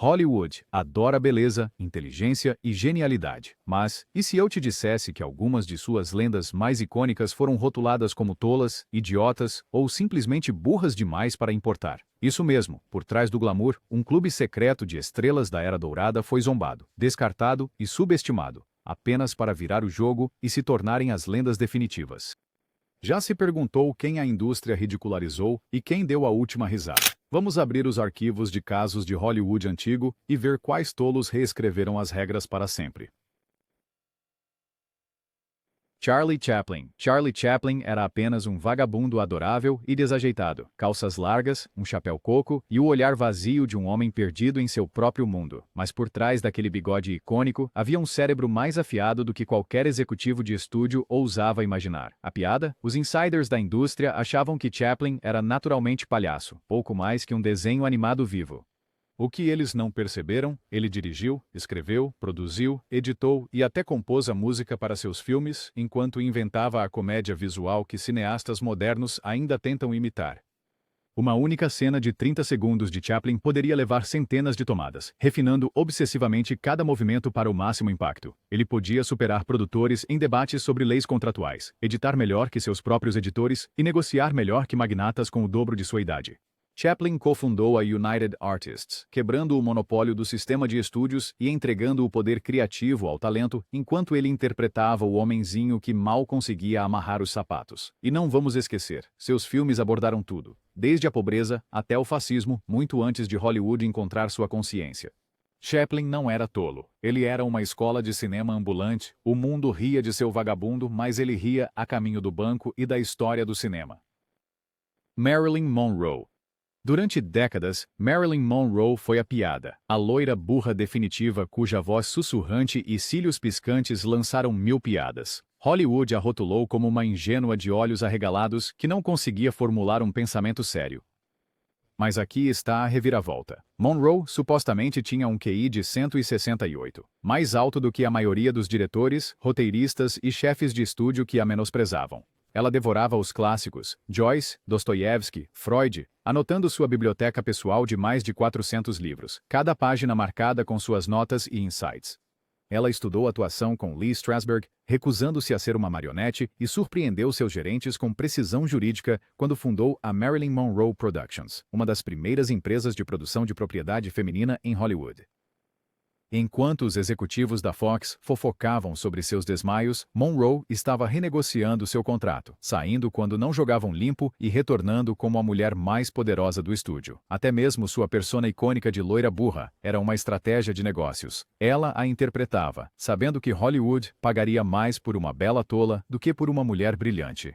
Hollywood adora beleza, inteligência e genialidade. Mas, e se eu te dissesse que algumas de suas lendas mais icônicas foram rotuladas como tolas, idiotas ou simplesmente burras demais para importar? Isso mesmo, por trás do glamour, um clube secreto de estrelas da Era Dourada foi zombado, descartado e subestimado, apenas para virar o jogo e se tornarem as lendas definitivas. Já se perguntou quem a indústria ridicularizou e quem deu a última risada? Vamos abrir os arquivos de casos de Hollywood antigo e ver quais tolos reescreveram as regras para sempre. Charlie Chaplin. Charlie Chaplin era apenas um vagabundo adorável e desajeitado. Calças largas, um chapéu coco e o olhar vazio de um homem perdido em seu próprio mundo. Mas por trás daquele bigode icônico, havia um cérebro mais afiado do que qualquer executivo de estúdio ousava imaginar. A piada? Os insiders da indústria achavam que Chaplin era naturalmente palhaço, pouco mais que um desenho animado vivo. O que eles não perceberam, ele dirigiu, escreveu, produziu, editou e até compôs a música para seus filmes, enquanto inventava a comédia visual que cineastas modernos ainda tentam imitar. Uma única cena de 30 segundos de Chaplin poderia levar centenas de tomadas, refinando obsessivamente cada movimento para o máximo impacto. Ele podia superar produtores em debates sobre leis contratuais, editar melhor que seus próprios editores e negociar melhor que magnatas com o dobro de sua idade. Chaplin cofundou a United Artists, quebrando o monopólio do sistema de estúdios e entregando o poder criativo ao talento, enquanto ele interpretava o homenzinho que mal conseguia amarrar os sapatos. E não vamos esquecer, seus filmes abordaram tudo, desde a pobreza até o fascismo, muito antes de Hollywood encontrar sua consciência. Chaplin não era tolo. Ele era uma escola de cinema ambulante. O mundo ria de seu vagabundo, mas ele ria a caminho do banco e da história do cinema. Marilyn Monroe. Durante décadas, Marilyn Monroe foi a piada, a loira burra definitiva cuja voz sussurrante e cílios piscantes lançaram mil piadas. Hollywood a rotulou como uma ingênua de olhos arregalados que não conseguia formular um pensamento sério. Mas aqui está a reviravolta. Monroe supostamente tinha um QI de 168, mais alto do que a maioria dos diretores, roteiristas e chefes de estúdio que a menosprezavam. Ela devorava os clássicos, Joyce, Dostoiévski, Freud, anotando sua biblioteca pessoal de mais de 400 livros, cada página marcada com suas notas e insights. Ela estudou atuação com Lee Strasberg, recusando-se a ser uma marionete, e surpreendeu seus gerentes com precisão jurídica quando fundou a Marilyn Monroe Productions, uma das primeiras empresas de produção de propriedade feminina em Hollywood. Enquanto os executivos da Fox fofocavam sobre seus desmaios, Monroe estava renegociando seu contrato, saindo quando não jogavam limpo e retornando como a mulher mais poderosa do estúdio. Até mesmo sua persona icônica de loira burra era uma estratégia de negócios. Ela a interpretava, sabendo que Hollywood pagaria mais por uma bela tola do que por uma mulher brilhante.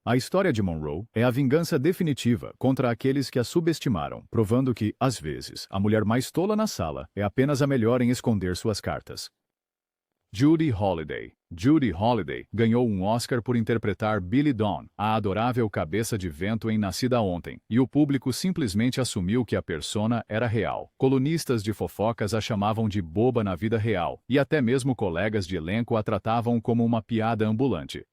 A história de Monroe é a vingança definitiva contra aqueles que a subestimaram, provando que, às vezes, a mulher mais tola na sala é apenas a melhor em esconder suas cartas. Judy Holliday. Judy Holliday ganhou um Oscar por interpretar Billie Dawn, a adorável cabeça de vento em Nascida Ontem, e o público simplesmente assumiu que a persona era real. Colunistas de fofocas a chamavam de boba na vida real, e até mesmo colegas de elenco a tratavam como uma piada ambulante.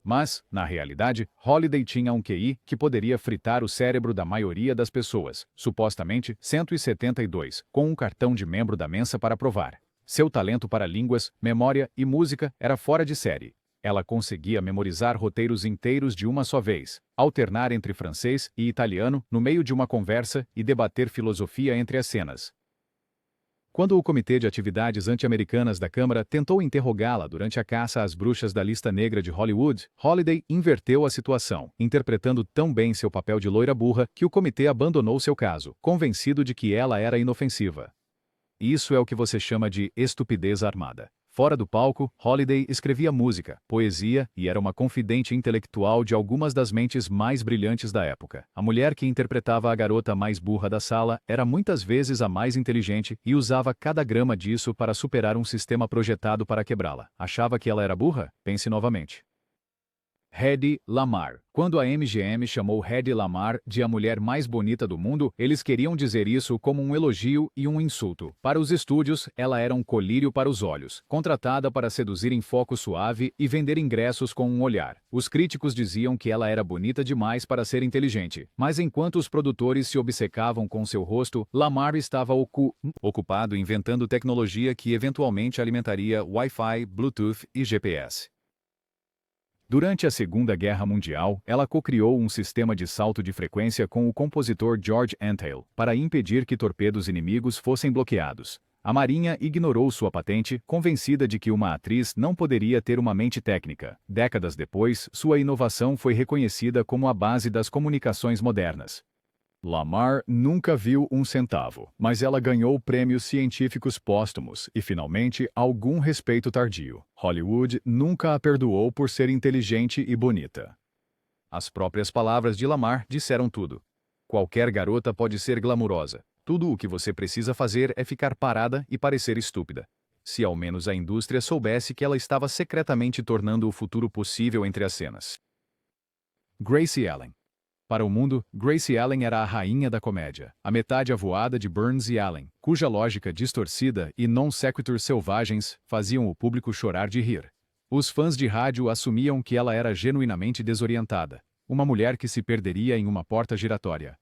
Mas, na realidade, Holliday tinha um QI que poderia fritar o cérebro da maioria das pessoas, supostamente 172, com um cartão de membro da Mensa para provar. Seu talento para línguas, memória e música era fora de série. Ela conseguia memorizar roteiros inteiros de uma só vez, alternar entre francês e italiano no meio de uma conversa e debater filosofia entre as cenas. Quando o Comitê de Atividades Anti-Americanas da Câmara tentou interrogá-la durante a caça às bruxas da lista negra de Hollywood, Holliday inverteu a situação, interpretando tão bem seu papel de loira burra que o comitê abandonou seu caso, convencido de que ela era inofensiva. Isso é o que você chama de estupidez armada. Fora do palco, Holliday escrevia música, poesia e era uma confidente intelectual de algumas das mentes mais brilhantes da época. A mulher que interpretava a garota mais burra da sala era muitas vezes a mais inteligente e usava cada grama disso para superar um sistema projetado para quebrá-la. Achava que ela era burra? Pense novamente. Hedy Lamarr. Quando a MGM chamou Hedy Lamarr de a mulher mais bonita do mundo, eles queriam dizer isso como um elogio e um insulto. Para os estúdios, ela era um colírio para os olhos, contratada para seduzir em foco suave e vender ingressos com um olhar. Os críticos diziam que ela era bonita demais para ser inteligente, mas enquanto os produtores se obcecavam com seu rosto, Lamarr estava ocupado inventando tecnologia que eventualmente alimentaria Wi-Fi, Bluetooth e GPS. Durante a Segunda Guerra Mundial, ela co-criou um sistema de salto de frequência com o compositor George Antheil, para impedir que torpedos inimigos fossem bloqueados. A Marinha ignorou sua patente, convencida de que uma atriz não poderia ter uma mente técnica. Décadas depois, sua inovação foi reconhecida como a base das comunicações modernas. Lamarr nunca viu um centavo, mas ela ganhou prêmios científicos póstumos e, finalmente, algum respeito tardio. Hollywood nunca a perdoou por ser inteligente e bonita. As próprias palavras de Lamarr disseram tudo. Qualquer garota pode ser glamurosa. Tudo o que você precisa fazer é ficar parada e parecer estúpida. Se ao menos a indústria soubesse que ela estava secretamente tornando o futuro possível entre as cenas. Gracie Allen. Para o mundo, Gracie Allen era a rainha da comédia, a metade avoada de Burns e Allen, cuja lógica distorcida e non sequitur selvagens faziam o público chorar de rir. Os fãs de rádio assumiam que ela era genuinamente desorientada, uma mulher que se perderia em uma porta giratória.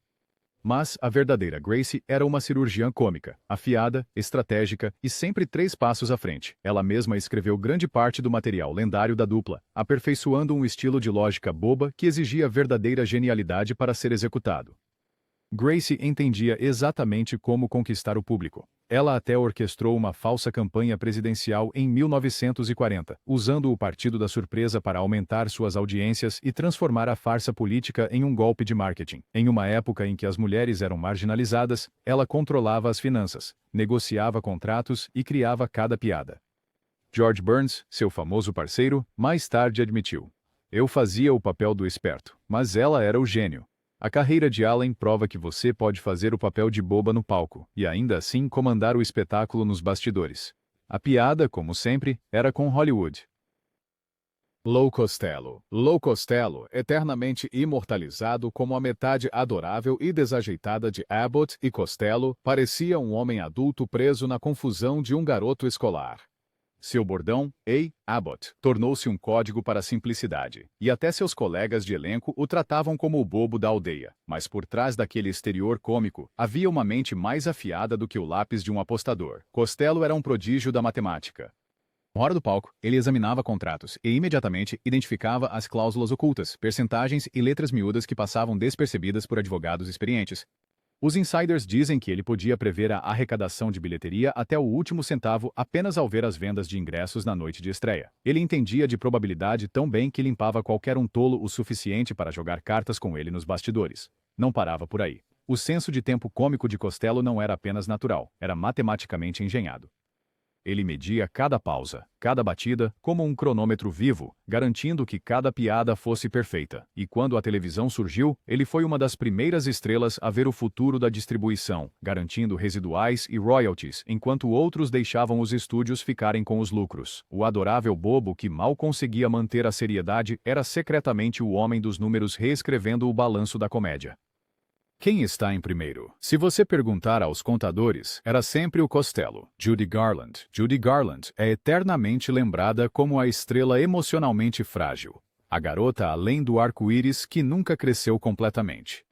Mas a verdadeira Gracie era uma cirurgiã cômica, afiada, estratégica e sempre 3 passos à frente. Ela mesma escreveu grande parte do material lendário da dupla, aperfeiçoando um estilo de lógica boba que exigia verdadeira genialidade para ser executado. Gracie entendia exatamente como conquistar o público. Ela até orquestrou uma falsa campanha presidencial em 1940, usando o Partido da Surpresa para aumentar suas audiências e transformar a farsa política em um golpe de marketing. Em uma época em que as mulheres eram marginalizadas, ela controlava as finanças, negociava contratos e criava cada piada. George Burns, seu famoso parceiro, mais tarde admitiu: "Eu fazia o papel do esperto, mas ela era o gênio." A carreira de Allen prova que você pode fazer o papel de boba no palco e ainda assim comandar o espetáculo nos bastidores. A piada, como sempre, era com Hollywood. Lou Costello. Lou Costello, eternamente imortalizado como a metade adorável e desajeitada de Abbott e Costello, parecia um homem adulto preso na confusão de um garoto escolar. Seu bordão, "Ei, Abbott", tornou-se um código para a simplicidade, e até seus colegas de elenco o tratavam como o bobo da aldeia. Mas por trás daquele exterior cômico, havia uma mente mais afiada do que o lápis de um apostador. Costello era um prodígio da matemática. Fora do palco, ele examinava contratos e imediatamente identificava as cláusulas ocultas, percentagens e letras miúdas que passavam despercebidas por advogados experientes. Os insiders dizem que ele podia prever a arrecadação de bilheteria até o último centavo apenas ao ver as vendas de ingressos na noite de estreia. Ele entendia de probabilidade tão bem que limpava qualquer um tolo o suficiente para jogar cartas com ele nos bastidores. Não parava por aí. O senso de tempo cômico de Costello não era apenas natural, era matematicamente engenhado. Ele media cada pausa, cada batida, como um cronômetro vivo, garantindo que cada piada fosse perfeita. E quando a televisão surgiu, ele foi uma das primeiras estrelas a ver o futuro da distribuição, garantindo residuais e royalties, enquanto outros deixavam os estúdios ficarem com os lucros. O adorável bobo que mal conseguia manter a seriedade era secretamente o homem dos números reescrevendo o balanço da comédia. Quem está em primeiro? Se você perguntar aos contadores, era sempre o Costello. Judy Garland. Judy Garland é eternamente lembrada como a estrela emocionalmente frágil. A garota além do arco-íris que nunca cresceu completamente.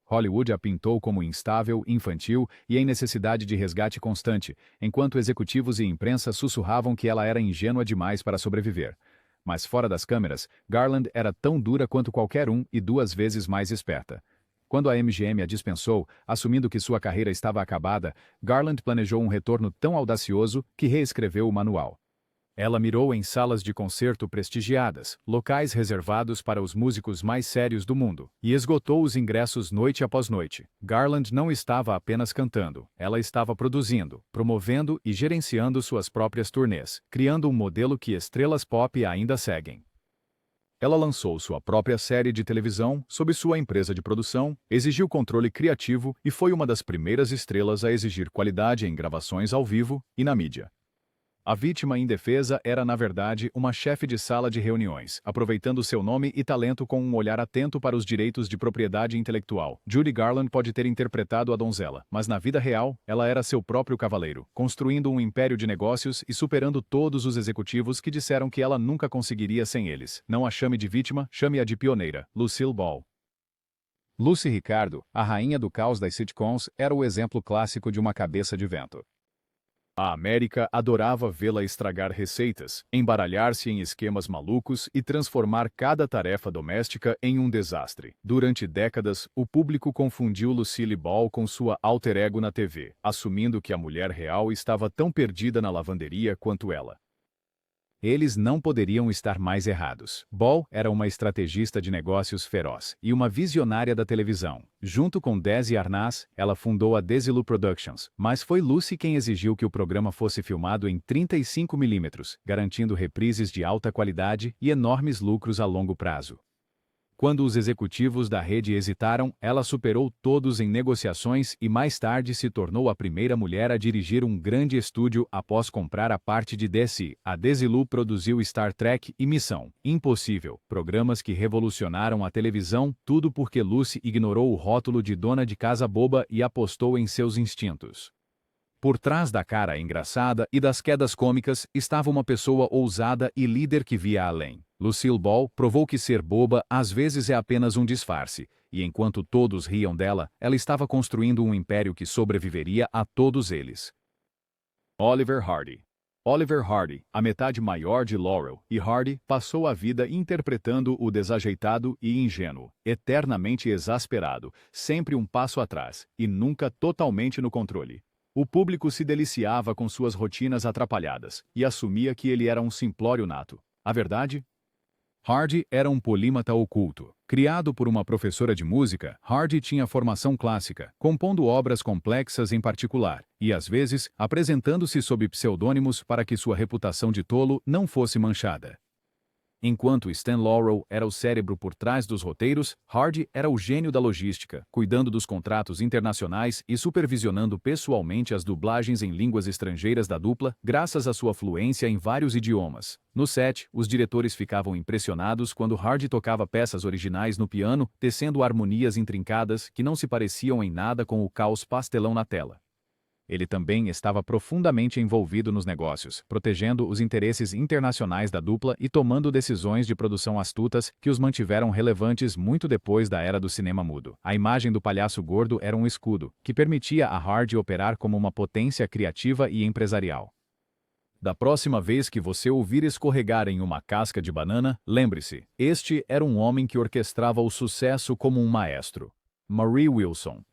Hollywood a pintou como instável, infantil e em necessidade de resgate constante, enquanto executivos e imprensa sussurravam que ela era ingênua demais para sobreviver. Mas fora das câmeras, Garland era tão dura quanto qualquer um e 2 vezes mais esperta. Quando a MGM a dispensou, assumindo que sua carreira estava acabada, Garland planejou um retorno tão audacioso que reescreveu o manual. Ela mirou em salas de concerto prestigiadas, locais reservados para os músicos mais sérios do mundo, e esgotou os ingressos noite após noite. Garland não estava apenas cantando, ela estava produzindo, promovendo e gerenciando suas próprias turnês, criando um modelo que estrelas pop ainda seguem. Ela lançou sua própria série de televisão sob sua empresa de produção, exigiu controle criativo e foi uma das primeiras estrelas a exigir qualidade em gravações ao vivo e na mídia. A vítima indefesa era, na verdade, uma chefe de sala de reuniões, aproveitando seu nome e talento com um olhar atento para os direitos de propriedade intelectual. Judy Garland pode ter interpretado a donzela, mas na vida real, ela era seu próprio cavaleiro, construindo um império de negócios e superando todos os executivos que disseram que ela nunca conseguiria sem eles. Não a chame de vítima, chame-a de pioneira. Lucille Ball. Lucy Ricardo, a rainha do caos das sitcoms, era o exemplo clássico de uma cabeça de vento. A América adorava vê-la estragar receitas, embaralhar-se em esquemas malucos e transformar cada tarefa doméstica em um desastre. Durante décadas, o público confundiu Lucille Ball com sua alter ego na TV, assumindo que a mulher real estava tão perdida na lavanderia quanto ela. Eles não poderiam estar mais errados. Ball era uma estrategista de negócios feroz e uma visionária da televisão. Junto com Desi Arnaz, ela fundou a Desilu Productions, mas foi Lucy quem exigiu que o programa fosse filmado em 35mm, garantindo reprises de alta qualidade e enormes lucros a longo prazo. Quando os executivos da rede hesitaram, ela superou todos em negociações e mais tarde se tornou a primeira mulher a dirigir um grande estúdio após comprar a parte de Desi. A Desilu produziu Star Trek e Missão Impossível, programas que revolucionaram a televisão, tudo porque Lucy ignorou o rótulo de dona de casa boba e apostou em seus instintos. Por trás da cara engraçada e das quedas cômicas estava uma pessoa ousada e líder que via além. Lucille Ball provou que ser boba às vezes é apenas um disfarce, e enquanto todos riam dela, ela estava construindo um império que sobreviveria a todos eles. Oliver Hardy. Oliver Hardy, a metade maior de Laurel e Hardy, passou a vida interpretando o desajeitado e ingênuo, eternamente exasperado, sempre um passo atrás e nunca totalmente no controle. O público se deliciava com suas rotinas atrapalhadas e assumia que ele era um simplório nato. A verdade? Hardy era um polímata oculto. Criado por uma professora de música, Hardy tinha formação clássica, compondo obras complexas em particular, e às vezes apresentando-se sob pseudônimos para que sua reputação de tolo não fosse manchada. Enquanto Stan Laurel era o cérebro por trás dos roteiros, Hardy era o gênio da logística, cuidando dos contratos internacionais e supervisionando pessoalmente as dublagens em línguas estrangeiras da dupla, graças à sua fluência em vários idiomas. No set, os diretores ficavam impressionados quando Hardy tocava peças originais no piano, tecendo harmonias intrincadas que não se pareciam em nada com o caos pastelão na tela. Ele também estava profundamente envolvido nos negócios, protegendo os interesses internacionais da dupla e tomando decisões de produção astutas que os mantiveram relevantes muito depois da era do cinema mudo. A imagem do palhaço gordo era um escudo, que permitia a Hardy operar como uma potência criativa e empresarial. Da próxima vez que você ouvir escorregar em uma casca de banana, lembre-se, este era um homem que orquestrava o sucesso como um maestro. Marie Wilson.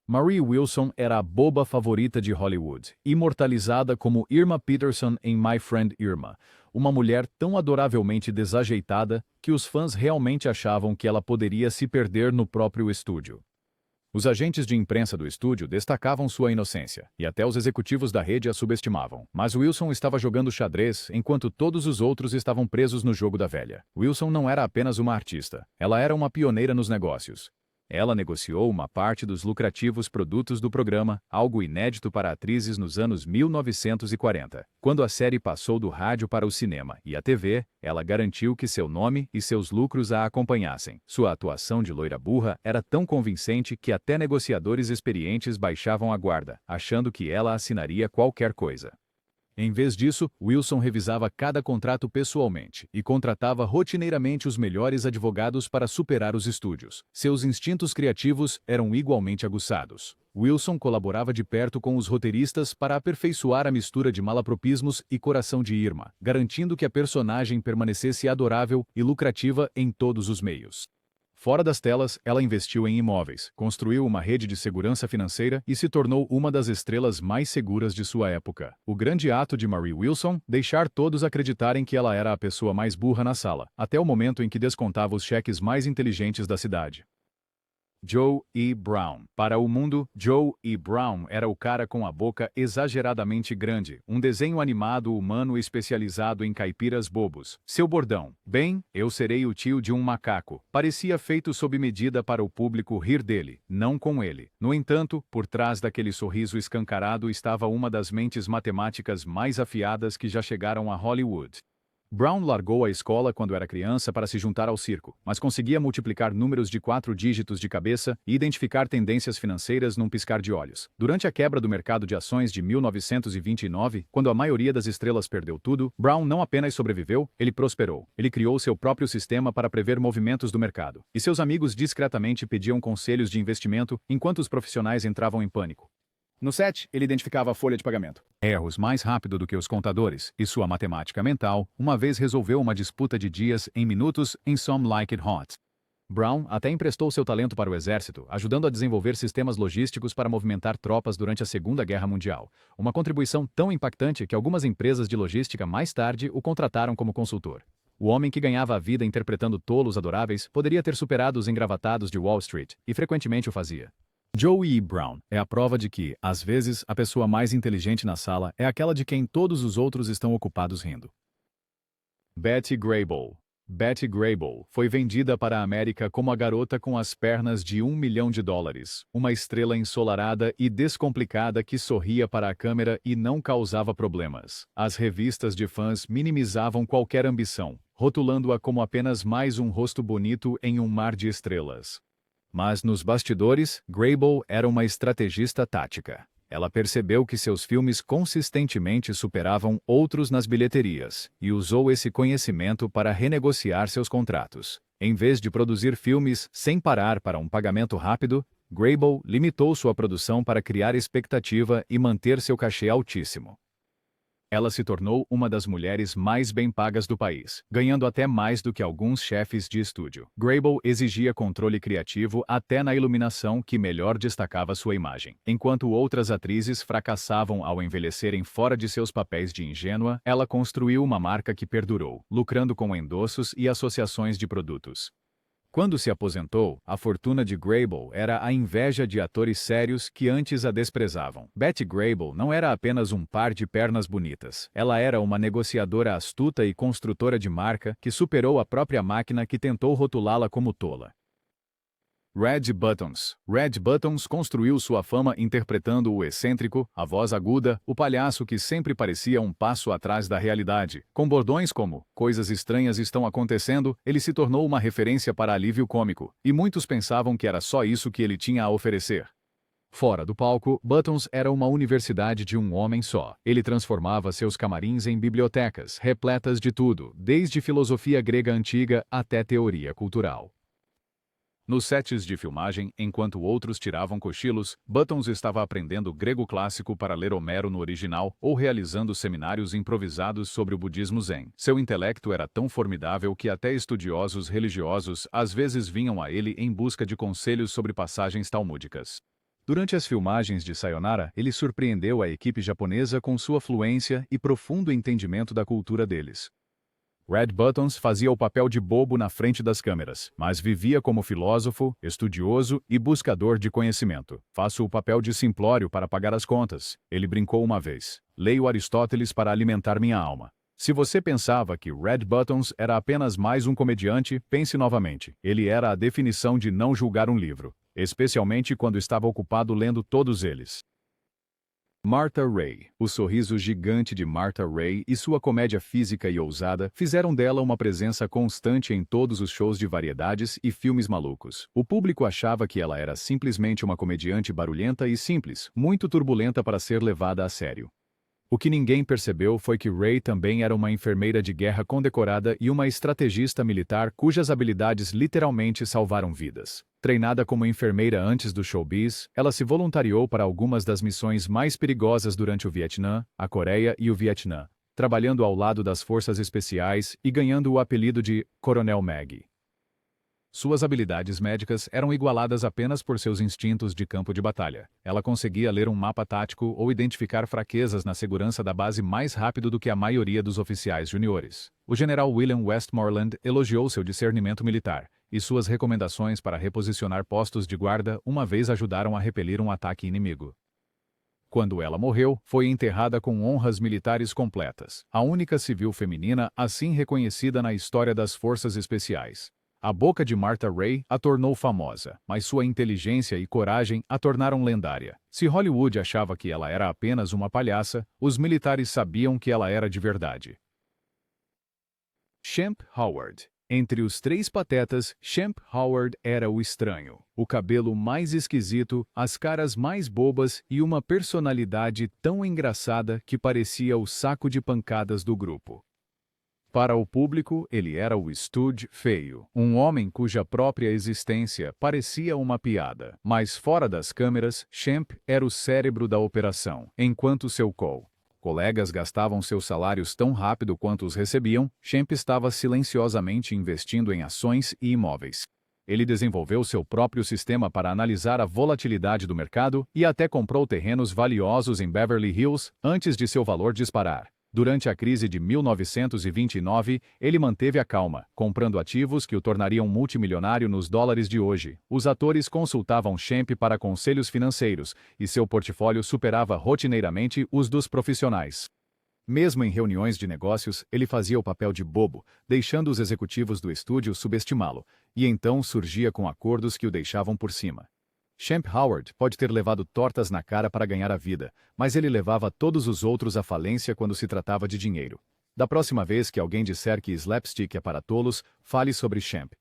Marie Wilson era a boba favorita de Hollywood, imortalizada como Irma Peterson em My Friend Irma, uma mulher tão adoravelmente desajeitada que os fãs realmente achavam que ela poderia se perder no próprio estúdio. Os agentes de imprensa do estúdio destacavam sua inocência, e até os executivos da rede a subestimavam. Mas Wilson estava jogando xadrez enquanto todos os outros estavam presos no jogo da velha. Wilson não era apenas uma artista, ela era uma pioneira nos negócios. Ela negociou uma parte dos lucrativos produtos do programa, algo inédito para atrizes nos anos 1940. Quando a série passou do rádio para o cinema e a TV, ela garantiu que seu nome e seus lucros a acompanhassem. Sua atuação de loira burra era tão convincente que até negociadores experientes baixavam a guarda, achando que ela assinaria qualquer coisa. Em vez disso, Wilson revisava cada contrato pessoalmente e contratava rotineiramente os melhores advogados para superar os estúdios. Seus instintos criativos eram igualmente aguçados. Wilson colaborava de perto com os roteiristas para aperfeiçoar a mistura de malapropismos e coração de Irma, garantindo que a personagem permanecesse adorável e lucrativa em todos os meios. Fora das telas, ela investiu em imóveis, construiu uma rede de segurança financeira e se tornou uma das estrelas mais seguras de sua época. O grande ato de Marie Wilson, deixar todos acreditarem que ela era a pessoa mais burra na sala, até o momento em que descontava os cheques mais inteligentes da cidade. Joe E. Brown. Para o mundo, Joe E. Brown era o cara com a boca exageradamente grande, um desenho animado humano especializado em caipiras bobos. Seu bordão, bem, eu serei o tio de um macaco, parecia feito sob medida para o público rir dele, não com ele. No entanto, por trás daquele sorriso escancarado estava uma das mentes matemáticas mais afiadas que já chegaram a Hollywood. Brown largou a escola quando era criança para se juntar ao circo, mas conseguia multiplicar números de 4 dígitos de cabeça e identificar tendências financeiras num piscar de olhos. Durante a quebra do mercado de ações de 1929, quando a maioria das estrelas perdeu tudo, Brown não apenas sobreviveu, ele prosperou. Ele criou seu próprio sistema para prever movimentos do mercado, e seus amigos discretamente pediam conselhos de investimento enquanto os profissionais entravam em pânico. No set, ele identificava a folha de pagamento. Erros mais rápido do que os contadores, e sua matemática mental, uma vez resolveu uma disputa de dias em minutos em Some Like It Hot. Brown até emprestou seu talento para o exército, ajudando a desenvolver sistemas logísticos para movimentar tropas durante a Segunda Guerra Mundial. Uma contribuição tão impactante que algumas empresas de logística mais tarde o contrataram como consultor. O homem que ganhava a vida interpretando tolos adoráveis poderia ter superado os engravatados de Wall Street, e frequentemente o fazia. Joe E. Brown é a prova de que, às vezes, a pessoa mais inteligente na sala é aquela de quem todos os outros estão ocupados rindo. Betty Grable. Betty Grable foi vendida para a América como a garota com as pernas de $1 milhão, uma estrela ensolarada e descomplicada que sorria para a câmera e não causava problemas. As revistas de fãs minimizavam qualquer ambição, rotulando-a como apenas mais um rosto bonito em um mar de estrelas. Mas nos bastidores, Grable era uma estrategista tática. Ela percebeu que seus filmes consistentemente superavam outros nas bilheterias e usou esse conhecimento para renegociar seus contratos. Em vez de produzir filmes sem parar para um pagamento rápido, Grable limitou sua produção para criar expectativa e manter seu cachê altíssimo. Ela se tornou uma das mulheres mais bem pagas do país, ganhando até mais do que alguns chefes de estúdio. Grable exigia controle criativo até na iluminação que melhor destacava sua imagem. Enquanto outras atrizes fracassavam ao envelhecerem fora de seus papéis de ingênua, ela construiu uma marca que perdurou, lucrando com endossos e associações de produtos. Quando se aposentou, a fortuna de Grable era a inveja de atores sérios que antes a desprezavam. Betty Grable não era apenas um par de pernas bonitas. Ela era uma negociadora astuta e construtora de marca que superou a própria máquina que tentou rotulá-la como tola. Red Buttons. Red Buttons construiu sua fama interpretando o excêntrico, a voz aguda, o palhaço que sempre parecia um passo atrás da realidade. Com bordões como "coisas estranhas estão acontecendo", ele se tornou uma referência para alívio cômico, e muitos pensavam que era só isso que ele tinha a oferecer. Fora do palco, Buttons era uma universidade de um homem só. Ele transformava seus camarins em bibliotecas, repletas de tudo, desde filosofia grega antiga até teoria cultural. Nos sets de filmagem, enquanto outros tiravam cochilos, Buttons estava aprendendo grego clássico para ler Homero no original ou realizando seminários improvisados sobre o budismo zen. Seu intelecto era tão formidável que até estudiosos religiosos às vezes vinham a ele em busca de conselhos sobre passagens talmúdicas. Durante as filmagens de Sayonara, ele surpreendeu a equipe japonesa com sua fluência e profundo entendimento da cultura deles. Red Buttons fazia o papel de bobo na frente das câmeras, mas vivia como filósofo, estudioso e buscador de conhecimento. Faço o papel de simplório para pagar as contas, ele brincou uma vez. Leio Aristóteles para alimentar minha alma. Se você pensava que Red Buttons era apenas mais um comediante, pense novamente. Ele era a definição de não julgar um livro, especialmente quando estava ocupado lendo todos eles. Martha Raye. O sorriso gigante de Martha Raye e sua comédia física e ousada fizeram dela uma presença constante em todos os shows de variedades e filmes malucos. O público achava que ela era simplesmente uma comediante barulhenta e simples, muito turbulenta para ser levada a sério. O que ninguém percebeu foi que Raye também era uma enfermeira de guerra condecorada e uma estrategista militar cujas habilidades literalmente salvaram vidas. Treinada como enfermeira antes do showbiz, ela se voluntariou para algumas das missões mais perigosas durante o Vietnã, a Coreia e o Vietnã, trabalhando ao lado das forças especiais e ganhando o apelido de Coronel Maggie. Suas habilidades médicas eram igualadas apenas por seus instintos de campo de batalha. Ela conseguia ler um mapa tático ou identificar fraquezas na segurança da base mais rápido do que a maioria dos oficiais juniores. O general William Westmoreland elogiou seu discernimento militar, e suas recomendações para reposicionar postos de guarda uma vez ajudaram a repelir um ataque inimigo. Quando ela morreu, foi enterrada com honras militares completas, a única civil feminina assim reconhecida na história das forças especiais. A boca de Martha Ray a tornou famosa, mas sua inteligência e coragem a tornaram lendária. Se Hollywood achava que ela era apenas uma palhaça, os militares sabiam que ela era de verdade. Champ Howard. Entre os três patetas, Champ Howard era o estranho. O cabelo mais esquisito, as caras mais bobas e uma personalidade tão engraçada que parecia o saco de pancadas do grupo. Para o público, ele era o Stooge feio, um homem cuja própria existência parecia uma piada. Mas fora das câmeras, Champ era o cérebro da operação, enquanto seu colegas gastavam seus salários tão rápido quanto os recebiam, Champ estava silenciosamente investindo em ações e imóveis. Ele desenvolveu seu próprio sistema para analisar a volatilidade do mercado e até comprou terrenos valiosos em Beverly Hills antes de seu valor disparar. Durante a crise de 1929, ele manteve a calma, comprando ativos que o tornariam multimilionário nos dólares de hoje. Os atores consultavam Champ para conselhos financeiros, e seu portfólio superava rotineiramente os dos profissionais. Mesmo em reuniões de negócios, ele fazia o papel de bobo, deixando os executivos do estúdio subestimá-lo, e então surgia com acordos que o deixavam por cima. Champ Howard pode ter levado tortas na cara para ganhar a vida, mas ele levava todos os outros à falência quando se tratava de dinheiro. Da próxima vez que alguém disser que slapstick é para tolos, fale sobre Champ.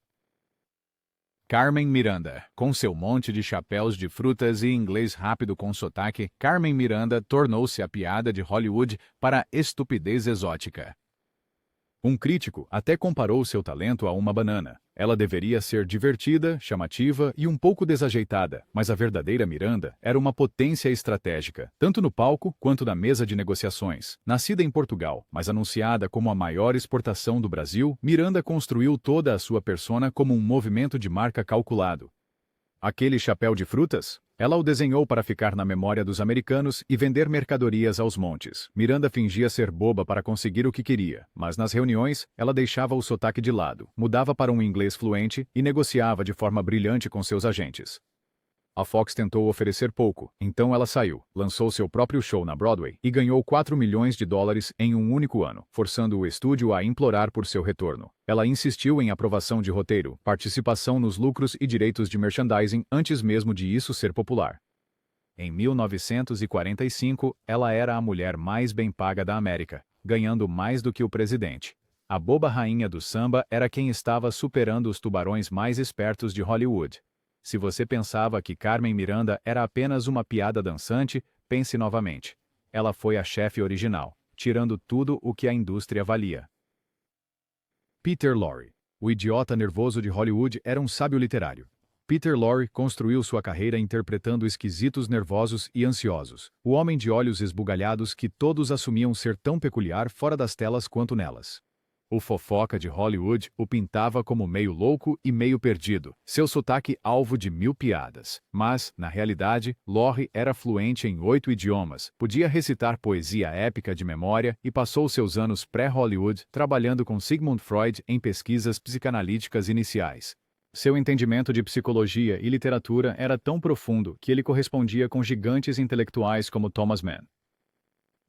Carmen Miranda. Com seu monte de chapéus de frutas e inglês rápido com sotaque, Carmen Miranda tornou-se a piada de Hollywood para a estupidez exótica. Um crítico até comparou seu talento a uma banana. Ela deveria ser divertida, chamativa e um pouco desajeitada, mas a verdadeira Miranda era uma potência estratégica, tanto no palco quanto na mesa de negociações. Nascida em Portugal, mas anunciada como a maior exportação do Brasil, Miranda construiu toda a sua persona como um movimento de marca calculado. Aquele chapéu de frutas? Ela o desenhou para ficar na memória dos americanos e vender mercadorias aos montes. Miranda fingia ser boba para conseguir o que queria, mas nas reuniões, ela deixava o sotaque de lado, mudava para um inglês fluente e negociava de forma brilhante com seus agentes. A Fox tentou oferecer pouco, então ela saiu, lançou seu próprio show na Broadway e ganhou $4 milhões em um único ano, forçando o estúdio a implorar por seu retorno. Ela insistiu em aprovação de roteiro, participação nos lucros e direitos de merchandising antes mesmo de isso ser popular. Em 1945, ela era a mulher mais bem paga da América, ganhando mais do que o presidente. A boba rainha do samba era quem estava superando os tubarões mais espertos de Hollywood. Se você pensava que Carmen Miranda era apenas uma piada dançante, pense novamente. Ela foi a chefe original, tirando tudo o que a indústria valia. Peter Lorre. O idiota nervoso de Hollywood era um sábio literário. Peter Lorre construiu sua carreira interpretando esquisitos nervosos e ansiosos, o homem de olhos esbugalhados que todos assumiam ser tão peculiar fora das telas quanto nelas. O fofoca de Hollywood o pintava como meio louco e meio perdido, seu sotaque alvo de 1000 piadas. Mas, na realidade, Lorre era fluente em 8 idiomas, podia recitar poesia épica de memória e passou seus anos pré-Hollywood trabalhando com Sigmund Freud em pesquisas psicanalíticas iniciais. Seu entendimento de psicologia e literatura era tão profundo que ele correspondia com gigantes intelectuais como Thomas Mann.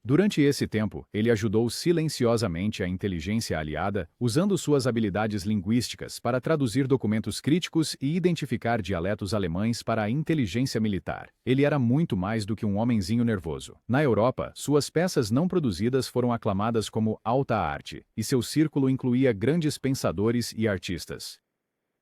Durante esse tempo, ele ajudou silenciosamente a inteligência aliada, usando suas habilidades linguísticas para traduzir documentos críticos e identificar dialetos alemães para a inteligência militar. Ele era muito mais do que um homenzinho nervoso. Na Europa, suas peças não produzidas foram aclamadas como alta arte, e seu círculo incluía grandes pensadores e artistas.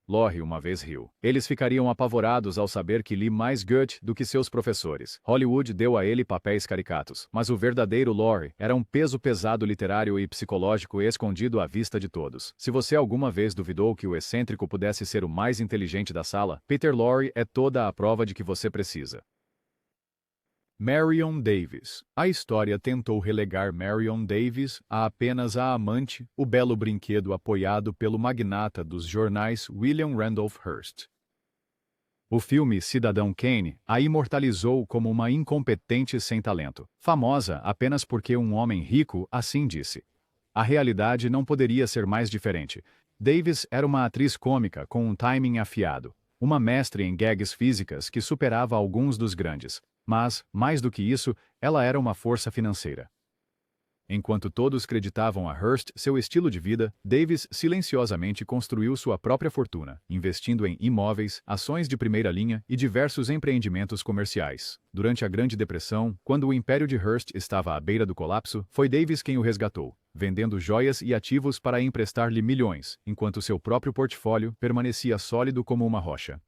Lorre uma vez riu. Eles ficariam apavorados ao saber que li mais Goethe do que seus professores. Hollywood deu a ele papéis caricatos, mas o verdadeiro Lorre era um peso pesado literário e psicológico escondido à vista de todos. Se você alguma vez duvidou que o excêntrico pudesse ser o mais inteligente da sala, Peter Lorre é toda a prova de que você precisa. Marion Davies. A história tentou relegar Marion Davies a apenas a amante, o belo brinquedo apoiado pelo magnata dos jornais William Randolph Hearst. O filme Cidadão Kane a imortalizou como uma incompetente sem talento, famosa apenas porque um homem rico assim disse. A realidade não poderia ser mais diferente. Davis era uma atriz cômica com um timing afiado, uma mestre em gags físicas que superava alguns dos grandes, mas, mais do que isso, ela era uma força financeira. Enquanto todos creditavam a Hearst seu estilo de vida, Davis silenciosamente construiu sua própria fortuna, investindo em imóveis, ações de primeira linha e diversos empreendimentos comerciais. Durante a Grande Depressão, quando o império de Hearst estava à beira do colapso, foi Davis quem o resgatou, vendendo joias e ativos para emprestar-lhe milhões, enquanto seu próprio portfólio permanecia sólido como uma rocha.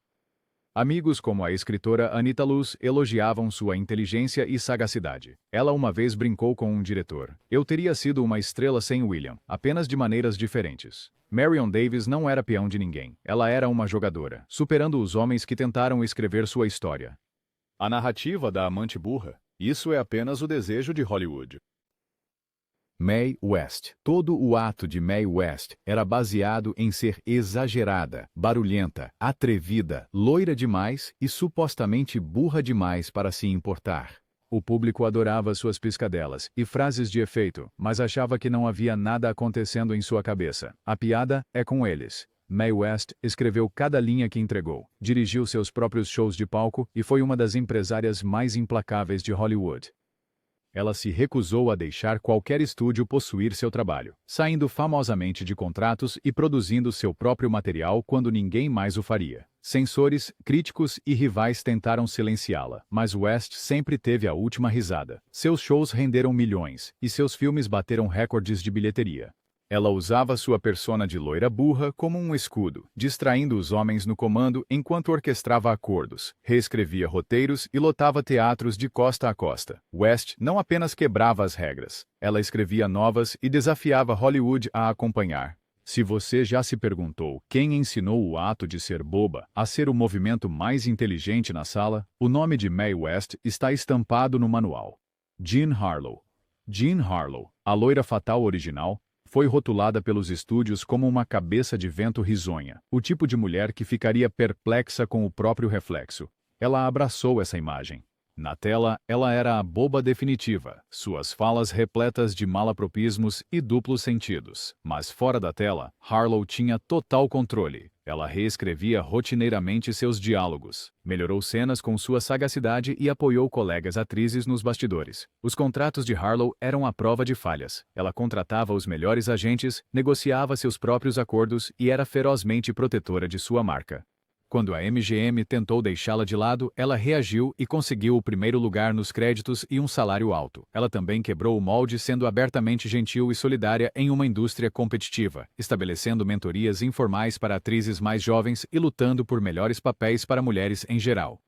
Amigos como a escritora Anita Loos elogiavam sua inteligência e sagacidade. Ela uma vez brincou com um diretor: "Eu teria sido uma estrela sem William, apenas de maneiras diferentes." Marion Davies não era peão de ninguém. Ela era uma jogadora, superando os homens que tentaram escrever sua história. A narrativa da amante burra. Isso é apenas o desejo de Hollywood. Mae West. Todo o ato de Mae West era baseado em ser exagerada, barulhenta, atrevida, loira demais e supostamente burra demais para se importar. O público adorava suas piscadelas e frases de efeito, mas achava que não havia nada acontecendo em sua cabeça. A piada é com eles. Mae West escreveu cada linha que entregou, dirigiu seus próprios shows de palco e foi uma das empresárias mais implacáveis de Hollywood. Ela se recusou a deixar qualquer estúdio possuir seu trabalho, saindo famosamente de contratos e produzindo seu próprio material quando ninguém mais o faria. Censores, críticos e rivais tentaram silenciá-la, mas West sempre teve a última risada. Seus shows renderam milhões, e seus filmes bateram recordes de bilheteria. Ela usava sua persona de loira burra como um escudo, distraindo os homens no comando enquanto orquestrava acordos, reescrevia roteiros e lotava teatros de costa a costa. West não apenas quebrava as regras, ela escrevia novas e desafiava Hollywood a acompanhar. Se você já se perguntou quem ensinou o ato de ser boba a ser o movimento mais inteligente na sala, o nome de Mae West está estampado no manual. Jean Harlow. Jean Harlow, a loira fatal original, foi rotulada pelos estúdios como uma cabeça de vento risonha, o tipo de mulher que ficaria perplexa com o próprio reflexo. Ela abraçou essa imagem. Na tela, ela era a boba definitiva, suas falas repletas de malapropismos e duplos sentidos. Mas fora da tela, Harlow tinha total controle. Ela reescrevia rotineiramente seus diálogos, melhorou cenas com sua sagacidade e apoiou colegas atrizes nos bastidores. Os contratos de Harlow eram a prova de falhas. Ela contratava os melhores agentes, negociava seus próprios acordos e era ferozmente protetora de sua marca. Quando a MGM tentou deixá-la de lado, ela reagiu e conseguiu o primeiro lugar nos créditos e um salário alto. Ela também quebrou o molde sendo abertamente gentil e solidária em uma indústria competitiva, estabelecendo mentorias informais para atrizes mais jovens e lutando por melhores papéis para mulheres em geral.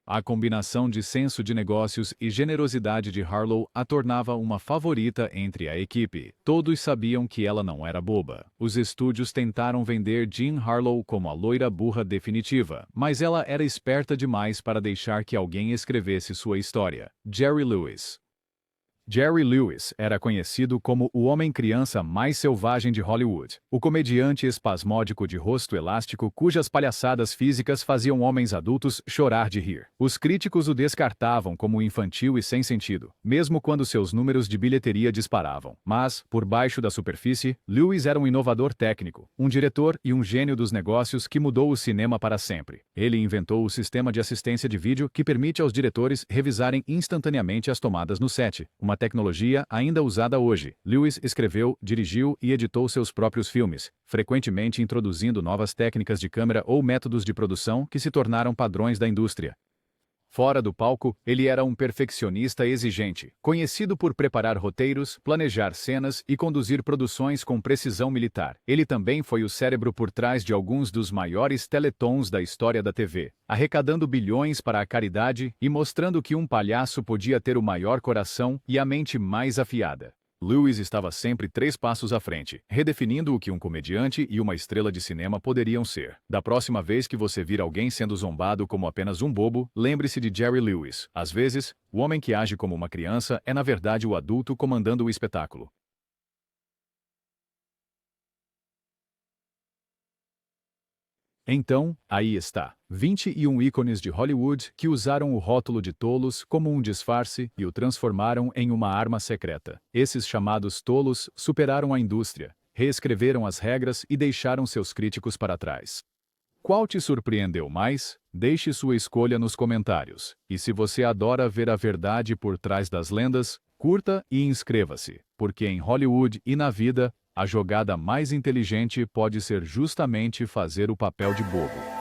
A combinação de senso de negócios e generosidade de Harlow a tornava uma favorita entre a equipe. Todos sabiam que ela não era boba. Os estúdios tentaram vender Jean Harlow como a loira burra definitiva, mas ela era esperta demais para deixar que alguém escrevesse sua história. Jerry Lewis. Jerry Lewis era conhecido como o homem-criança mais selvagem de Hollywood, o comediante espasmódico de rosto elástico cujas palhaçadas físicas faziam homens adultos chorar de rir. Os críticos o descartavam como infantil e sem sentido, mesmo quando seus números de bilheteria disparavam. Mas, por baixo da superfície, Lewis era um inovador técnico, um diretor e um gênio dos negócios que mudou o cinema para sempre. Ele inventou o sistema de assistência de vídeo que permite aos diretores revisarem instantaneamente as tomadas no set, uma tecnologia ainda usada hoje. Lewis escreveu, dirigiu e editou seus próprios filmes, frequentemente introduzindo novas técnicas de câmera ou métodos de produção que se tornaram padrões da indústria. Fora do palco, ele era um perfeccionista exigente, conhecido por preparar roteiros, planejar cenas e conduzir produções com precisão militar. Ele também foi o cérebro por trás de alguns dos maiores teletons da história da TV, arrecadando bilhões para a caridade e mostrando que um palhaço podia ter o maior coração e a mente mais afiada. Lewis estava sempre 3 passos à frente, redefinindo o que um comediante e uma estrela de cinema poderiam ser. Da próxima vez que você vir alguém sendo zombado como apenas um bobo, lembre-se de Jerry Lewis. Às vezes, o homem que age como uma criança é na verdade o adulto comandando o espetáculo. Então, aí está. 21 ícones de Hollywood que usaram o rótulo de tolos como um disfarce e o transformaram em uma arma secreta. Esses chamados tolos superaram a indústria, reescreveram as regras e deixaram seus críticos para trás. Qual te surpreendeu mais? Deixe sua escolha nos comentários. E se você adora ver a verdade por trás das lendas, curta e inscreva-se, porque em Hollywood e na vida, a jogada mais inteligente pode ser justamente fazer o papel de bobo.